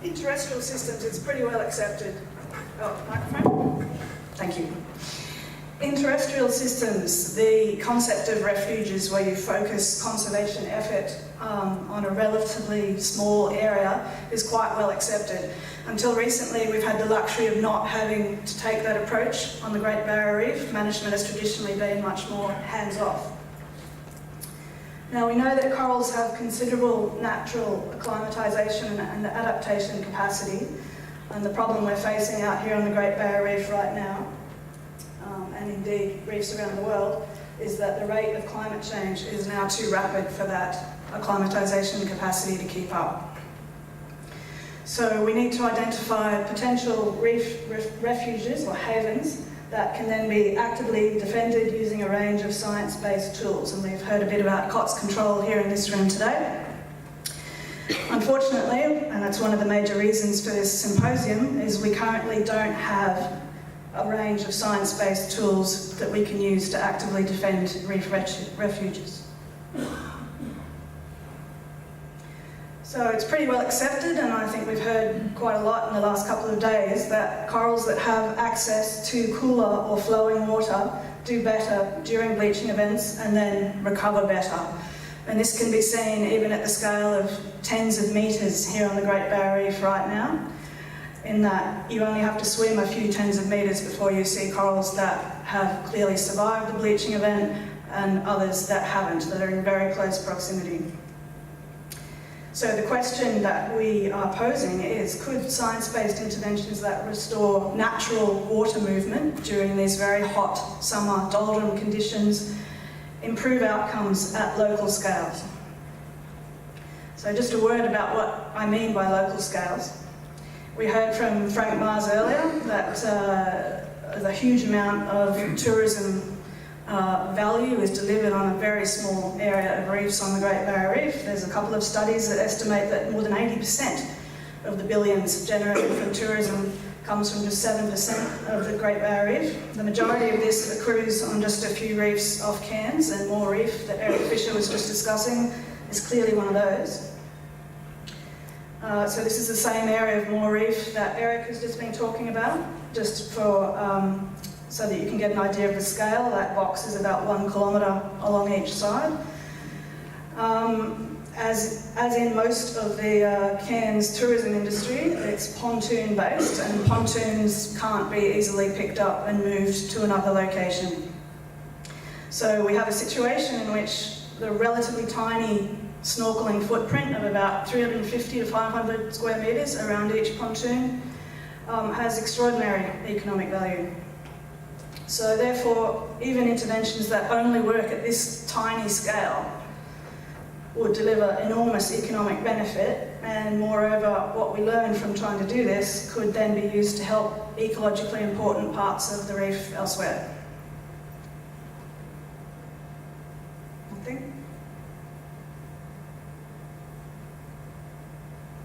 In terrestrial systems, it's pretty well accepted. Oh, microphone? Thank you. In terrestrial systems, the concept of refuges, where you focus conservation effort on a relatively small area, is quite well accepted. Until recently, we've had the luxury of not having to take that approach on the Great Barrier Reef. Management has traditionally been much more hands-off. Now, we know that corals have considerable natural acclimatisation and adaptation capacity, and the problem we're facing out here on the Great Barrier Reef right now, and indeed reefs around the world, is that the rate of climate change is now too rapid for that acclimatisation capacity to keep up. So we need to identify potential reef refuges or havens that can then be actively defended using a range of science-based tools. And we've heard a bit about COTS control here in this room today. Unfortunately, and that's one of the major reasons for this symposium, is we currently don't have a range of science-based tools that we can use to actively defend reef refuges. So it's pretty well accepted, and I think we've heard quite a lot in the last couple of days, that corals that have access to cooler or flowing water do better during bleaching events and then recover better. And this can be seen even at the scale of tens of metres here on the Great Barrier Reef right now, in that you only have to swim a few tens of metres before you see corals that have clearly survived the bleaching event and others that haven't, that are in very close proximity. So the question that we are posing is, could science-based interventions that restore natural water movement during these very hot summer doldrum conditions improve outcomes at local scales? So just a word about what I mean by local scales. We heard from Frank Mars earlier that a huge amount of tourism value is delivered on a very small area of reefs on the Great Barrier Reef. There's a couple of studies that estimate that more than 80% of the billions generated from tourism comes from just 7% of the Great Barrier Reef. The majority of this accrues on just a few reefs off Cairns, and Moore Reef that Eric Fisher was just discussing is clearly one of those. So this is the same area of Moore Reef that Eric has just been talking about, just for so that you can get an idea of the scale. That box is about 1 kilometre along each side. As in most of the Cairns tourism industry, it's pontoon-based, and pontoons can't be easily picked up and moved to another location. So we have a situation in which the relatively tiny snorkelling footprint of about 350 to 500 square metres around each pontoon has extraordinary economic value. So therefore, even interventions that only work at this tiny scale would deliver enormous economic benefit, and moreover, what we learn from trying to do this could then be used to help ecologically important parts of the reef elsewhere. Nothing?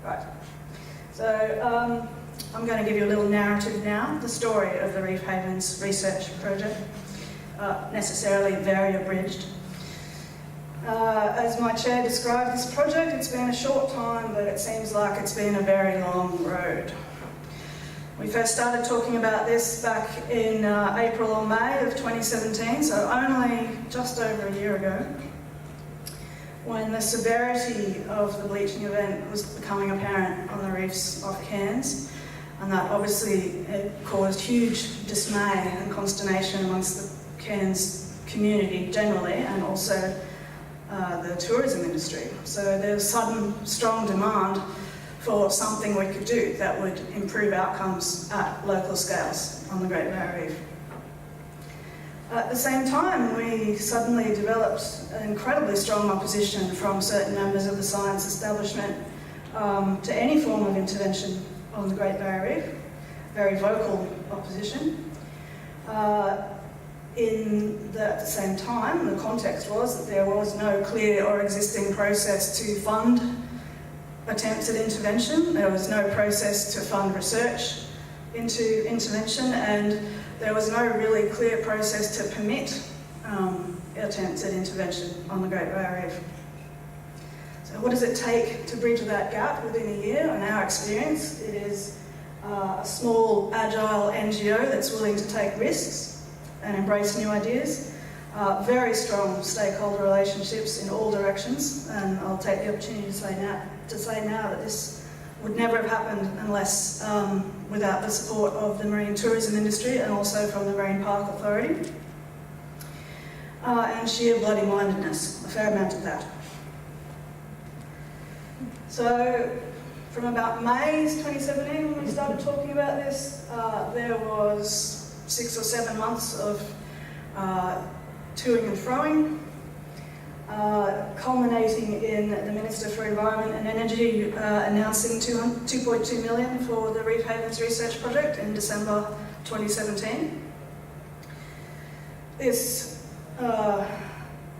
Right. So I'm going to give you a little narrative now, the story of the Reef Havens Research Project, necessarily very abridged. As my chair described this project, it's been a short time, but it seems like it's been a very long road. We first started talking about this back in April or May of 2017, so only just over a year ago, when the severity of the bleaching event was becoming apparent on the reefs off Cairns. And that obviously caused huge dismay and consternation amongst the Cairns community generally, and also the tourism industry. So there was sudden, strong demand for something we could do that would improve outcomes at local scales on the Great Barrier Reef. At the same time, we suddenly developed an incredibly strong opposition from certain members of the science establishment to any form of intervention on the Great Barrier Reef, very vocal opposition. At the same time, the context was that there was no clear or existing process to fund attempts at intervention. There was no process to fund research into intervention, and there was no really clear process to permit attempts at intervention on the Great Barrier Reef. So what does it take to bridge that gap within a year? And our our experience, it is a small, agile NGO that's willing to take risks and embrace new ideas. Very strong stakeholder relationships in all directions, and I'll take the opportunity to say now that this would never have happened unless without the support of the marine tourism industry and also from the Marine Park Authority. And sheer bloody-mindedness, a fair amount of that. So, from about May 2017 when we started talking about this, there was 6 or 7 months of toing and froing, culminating in the Minister for Environment and Energy announcing $2.2 million for the Reef Havens Research Project in December 2017. This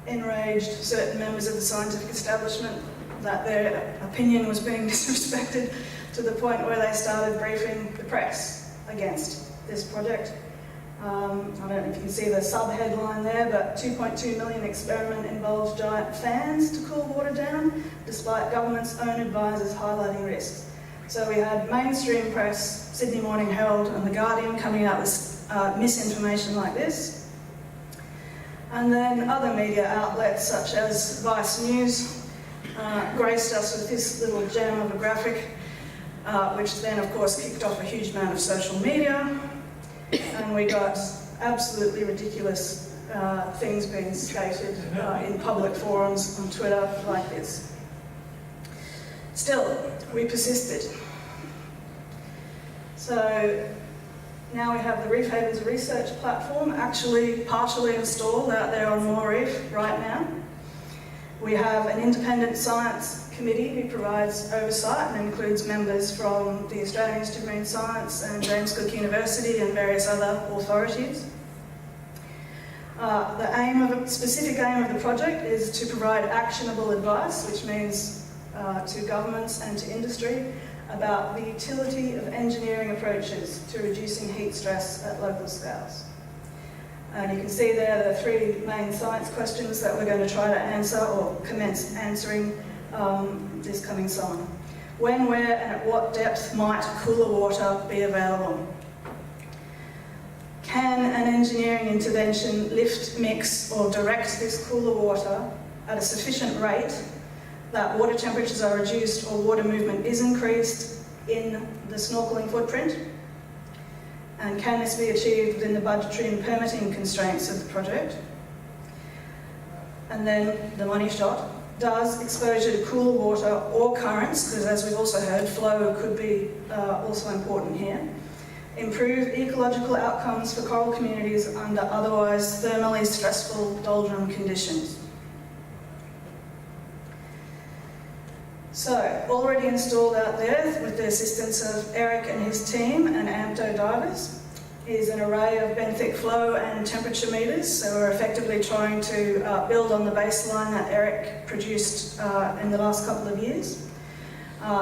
enraged certain members of the scientific establishment that their opinion was being disrespected to the point where they started briefing the press against this project. I don't know if you can see the sub-headline there, but 2.2 million experiment involves giant fans to cool water down, despite government's own advisors highlighting risks. So we had mainstream press, Sydney Morning Herald and The Guardian coming out with misinformation like this. And then other media outlets such as Vice News graced us with this little gem of a graphic, which then of course kicked off a huge amount of social media. And we got absolutely ridiculous things being stated in public forums on Twitter like this. Still, we persisted. So now we have the Reef Havens Research Platform actually partially installed out there on Moore Reef right now. We have an independent science committee who provides oversight and includes members from the Australian Institute of Marine Science and James Cook University and various other authorities. The specific aim of the project is to provide actionable advice, which means to governments and to industry, about the utility of engineering approaches to reducing heat stress at local scales. And you can see there the 3 main science questions that we're going to try to answer or commence answering this coming summer. When, where and at what depth might cooler water be available? Can an engineering intervention lift, mix or direct this cooler water at a sufficient rate that water temperatures are reduced or water movement is increased in the snorkelling footprint? And can this be achieved within the budgetary and permitting constraints of the project? And then the money shot. Does exposure to cool water or currents, because as we've also heard, flow could be also important here, improve ecological outcomes for coral communities under otherwise thermally stressful doldrum conditions? So, already installed out there with the assistance of Eric and his team and AMPTO divers is an array of benthic flow and temperature meters. So we're effectively trying to build on the baseline that Eric produced in the last couple of years.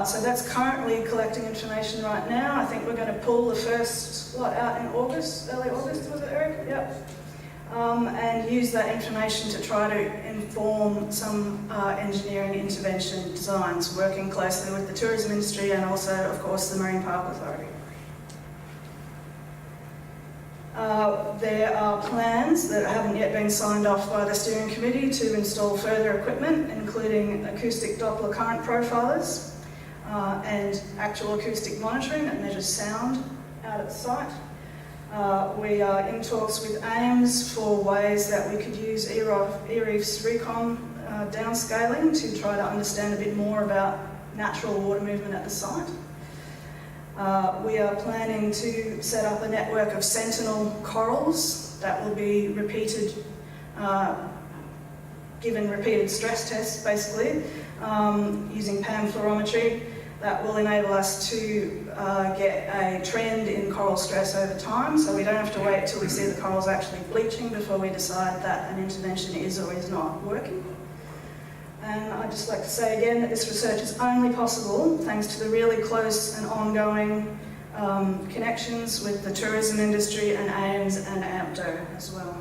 So that's currently collecting information right now. I think we're going to pull the first lot out in August, early August, was it, Eric? Yep. And use that information to try to inform some engineering intervention designs, working closely with the tourism industry and also, of course, the Marine Park Authority. There are plans that haven't yet been signed off by the steering committee to install further equipment, including acoustic Doppler current profilers and actual acoustic monitoring that measures sound out at the site. We are in talks with AIMS for ways that we could use E-Reef's recon downscaling to try to understand a bit more about natural water movement at the site. We are planning to set up a network of sentinel corals that will be repeated, given repeated stress tests basically, using PAM fluorometry that will enable us to get a trend in coral stress over time, so we don't have to wait till we see the corals actually bleaching before we decide that an intervention is or is not working. And I'd just like to say again that this research is only possible thanks to the really close and ongoing connections with the tourism industry and AIMS and AMPTO as well.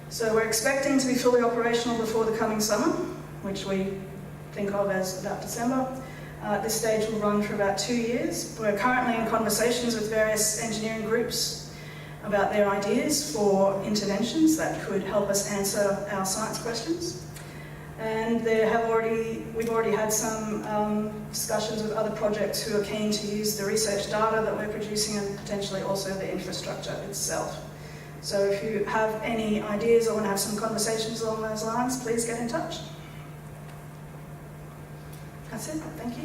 So we're expecting to be fully operational before the coming summer, which we think of as about December. This stage will run for about 2 years. We're currently in conversations with various engineering groups about their ideas for interventions that could help us answer our science questions. And we've already had some discussions with other projects who are keen to use the research data that we're producing and potentially also the infrastructure itself. So if you have any ideas or want to have some conversations along those lines, please get in touch. That's it. Thank you.